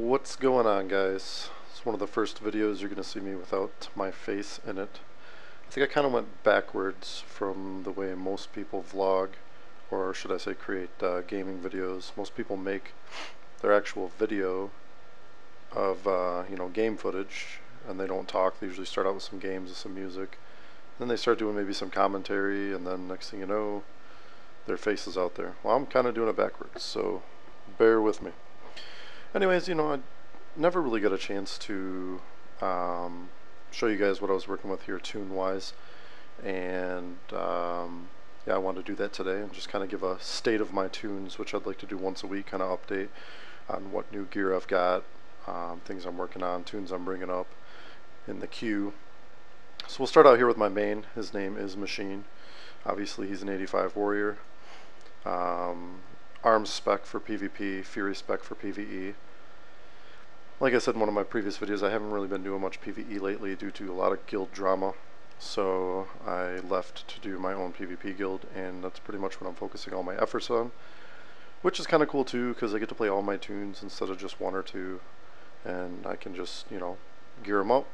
What's going on, guys? It's one of the first videos you're going to see me without my face in it. I think I kind of went backwards from the way most people vlog, or should I say create gaming videos. Most people make their actual video of game footage, and they don't talk. They usually start out with some games with some music. Then they start doing maybe some commentary, and then next thing you know, their face is out there. Well, I'm kind of doing it backwards, so bear with me. Anyways, I never really got a chance to show you guys what I was working with here toon-wise, and yeah, I wanted to do that today and just kind of give a state of my tunes, which I'd like to do once a week, kind of update on what new gear I've got, things I'm working on, tunes I'm bringing up in the queue. So we'll start out here with my main. His name is Machine. Obviously he's an 85 warrior. Arms spec for PvP, Fury spec for PvE. Like I said in one of my previous videos, I haven't really been doing much PvE lately due to a lot of guild drama. So I left to do my own PvP guild, and that's pretty much what I'm focusing all my efforts on. Which is kind of cool too, because I get to play all my tunes instead of just one or two. And I can just, gear them up,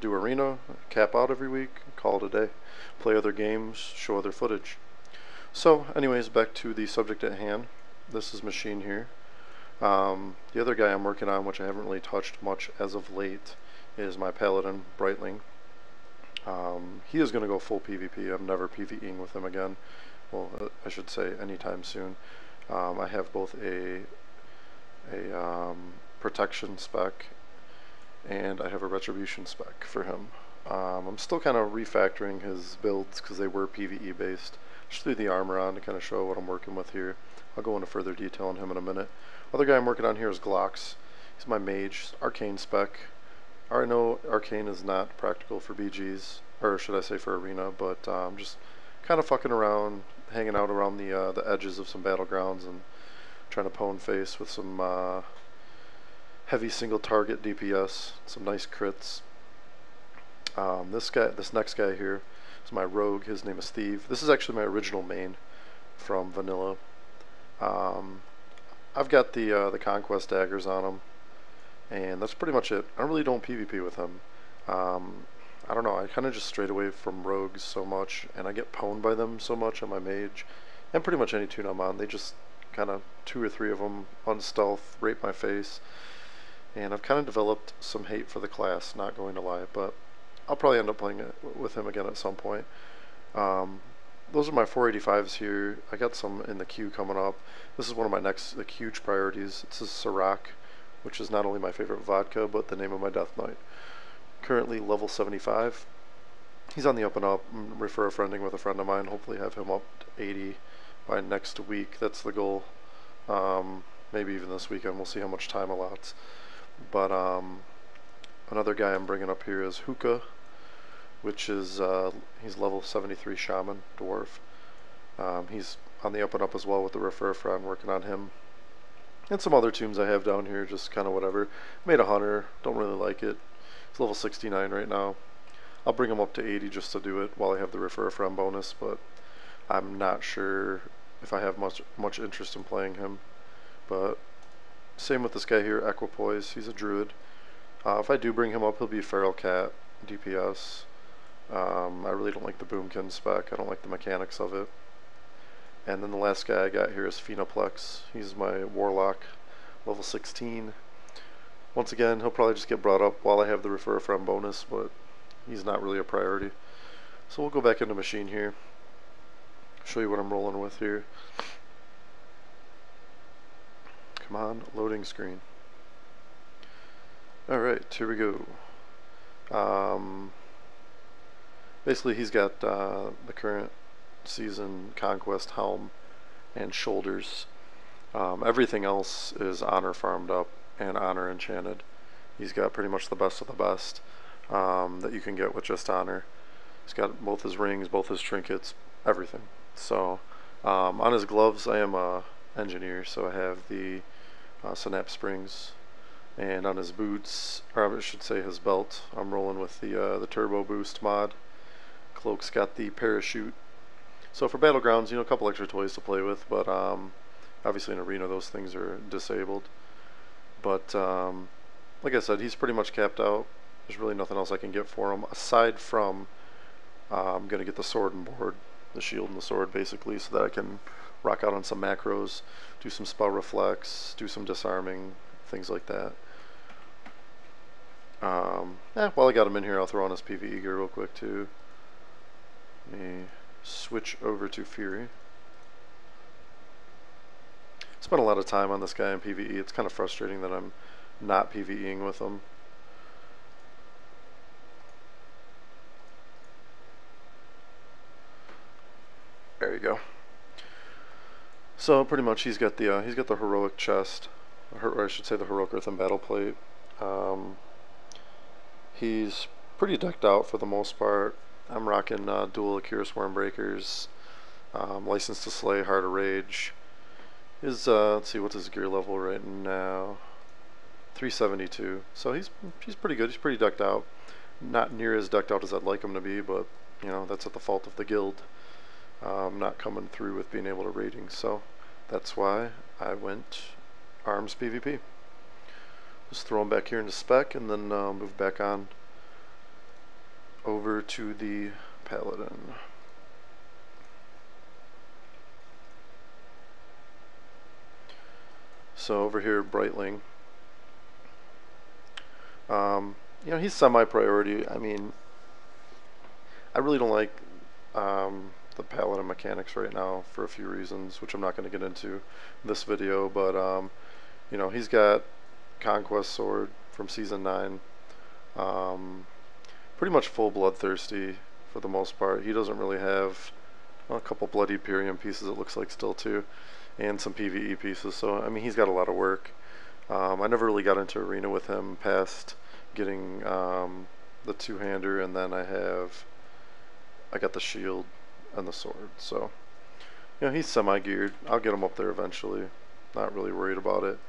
do arena, cap out every week, call it a day. Play other games, show other footage. So anyways, back to the subject at hand. This is Machine here. The other guy I'm working on, which I haven't really touched much as of late, is my Paladin, Brightling. He is going to go full PvP. I'm never PvEing with him again. Well, I should say anytime soon. I have both a protection spec and I have a retribution spec for him. I'm still kind of refactoring his builds because they were PvE based. Just threw the armor on to kind of show what I'm working with here. I'll go into further detail on him in a minute. Other guy I'm working on here is Glocks. He's my mage, Arcane spec. I know Arcane is not practical for BGs, or should I say for Arena, but I'm just kind of fucking around, hanging out around the edges of some battlegrounds and trying to pwn face with some heavy single target DPS, some nice crits. This next guy here is my rogue. His name is Steve. This is actually my original main from Vanilla. I've got the Conquest daggers on him, and that's pretty much it. I really don't PvP with him. I don't know, I kind of just strayed away from rogues so much, and I get pwned by them so much on my mage, and pretty much any tune I'm on. They just kind of, 2 or 3 of them, unstealth, rape my face, and I've kind of developed some hate for the class, not going to lie, but I'll probably end up playing it with him again at some point. Those are my 485s here. I got some in the queue coming up. This is one of my next huge priorities. It's a Ciroc, which is not only my favorite vodka, but the name of my Death Knight. Currently level 75. He's on the up and up. Refer a friending with a friend of mine. Hopefully have him up to 80 by next week. That's the goal. Maybe even this weekend. We'll see how much time allots. But another guy I'm bringing up here is Hookah, which is he's level 73 shaman dwarf. He's on the up and up as well with the refer a friend, working on him. And some other tunes I have down here, just kind of whatever. Made a hunter, don't really like it. It's level 69 right now. I'll bring him up to 80 just to do it while I have the refer a friend bonus, but I'm not sure if I have much interest in playing him. But same with this guy here, Equipoise. He's a druid. If I do bring him up, he'll be Feral Cat, DPS. I really don't like the Boomkin spec. I don't like the mechanics of it. And then the last guy I got here is Phenoplex. He's my Warlock, level 16. Once again, he'll probably just get brought up while I have the refer a friend bonus, but he's not really a priority. So we'll go back into Machine here. Show you what I'm rolling with here. Come on, loading screen. Alright, here we go. Basically, he's got the current season Conquest helm and shoulders. Everything else is honor farmed up and honor enchanted. He's got pretty much the best of the best that you can get with just honor. He's got both his rings, both his trinkets, everything. So on his gloves, I am a engineer, so I have the synapse springs. And on his boots, or I should say his belt, I'm rolling with the turbo boost mod. Cloak's got the parachute. So for battlegrounds, a couple extra toys to play with, but obviously in arena those things are disabled. But like I said, he's pretty much capped out. There's really nothing else I can get for him aside from I'm gonna get the sword and board, the shield and the sword basically, so that I can rock out on some macros, do some spell reflex, do some disarming, things like that. While I got him in here, I'll throw on his PvE gear real quick too. Let me switch over to Fury. Spent a lot of time on this guy in PvE. It's kind of frustrating that I'm not PvEing with him. There you go. So pretty much he's got the heroic chest, or I should say the heroic earthen battle plate. He's pretty decked out for the most part. I'm rocking dual Akira Swarmbreakers, License to Slay, Heart of Rage. His let's see, what's his gear level right now? 372. So he's pretty good. He's pretty decked out. Not near as decked out as I'd like him to be, but you know that's at the fault of the guild. Not coming through with being able to rating, so that's why I went arms PvP. Just throw him back here into spec and then move back on over to the paladin. So over here, Brightling. You know, he's semi-priority. I mean, I really don't like the paladin mechanics right now for a few reasons, which I'm not going to get into this video, but you know, he's got Conquest Sword from Season 9. Pretty much full bloodthirsty for the most part. He doesn't really have a couple bloody Imperium pieces, it looks like, still too, and some PvE pieces, so I mean, he's got a lot of work. I never really got into arena with him past getting the two-hander, and then I got the shield and the sword, so you know, he's semi-geared. I'll get him up there eventually, not really worried about it.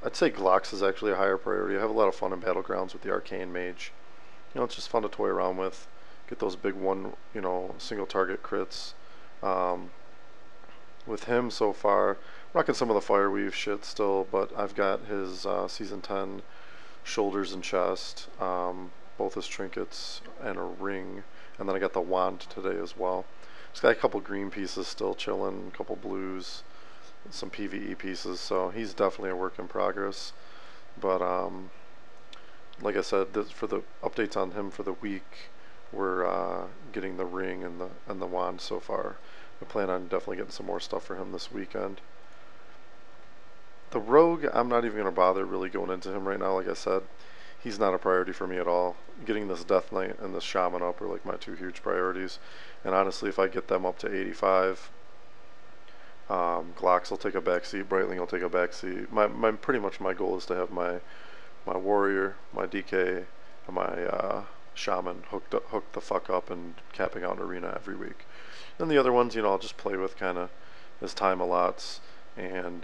I'd say Glocks is actually a higher priority. I have a lot of fun in Battlegrounds with the Arcane Mage. You know, it's just fun to toy around with, get those big one, you know, single target crits. With him so far, rocking some of the Fireweave shit still, but I've got his Season 10 shoulders and chest, both his trinkets and a ring, and then I got the wand today as well. Just got a couple green pieces still chilling, a couple blues, some PvE pieces, so he's definitely a work in progress. But like I said, for the updates on him for the week, we're getting the ring and the wand so far. I plan on definitely getting some more stuff for him this weekend. The rogue, I'm not even going to bother really going into him right now. Like I said, he's not a priority for me at all. Getting this Death Knight and this Shaman up are like my two huge priorities. And honestly, if I get them up to 85, Glocks will take a backseat, Brightling will take a backseat. Pretty much my goal is to have my warrior, my DK, and my shaman hooked the fuck up and capping out an arena every week. Then the other ones, you know, I'll just play with kind of as time allots. And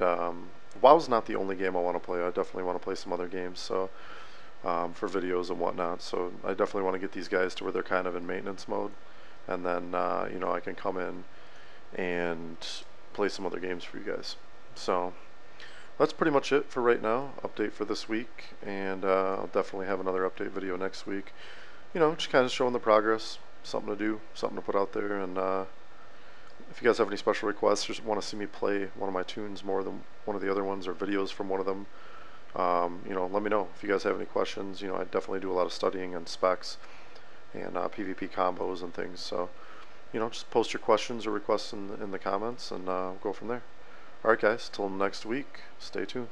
WoW's not the only game I want to play. I definitely want to play some other games, so for videos and whatnot. So I definitely want to get these guys to where they're kind of in maintenance mode, and then you know, I can come in and play some other games for you guys. So that's pretty much it for right now. Update for this week, and I'll definitely have another update video next week. You know, just kind of showing the progress, something to do, something to put out there, and if you guys have any special requests or just want to see me play one of my tunes more than one of the other ones, or videos from one of them, you know, let me know. If you guys have any questions, you know, I definitely do a lot of studying and specs and PvP combos and things. So, you know, just post your questions or requests in the comments, and we'll go from there. Alright guys, till next week, stay tuned.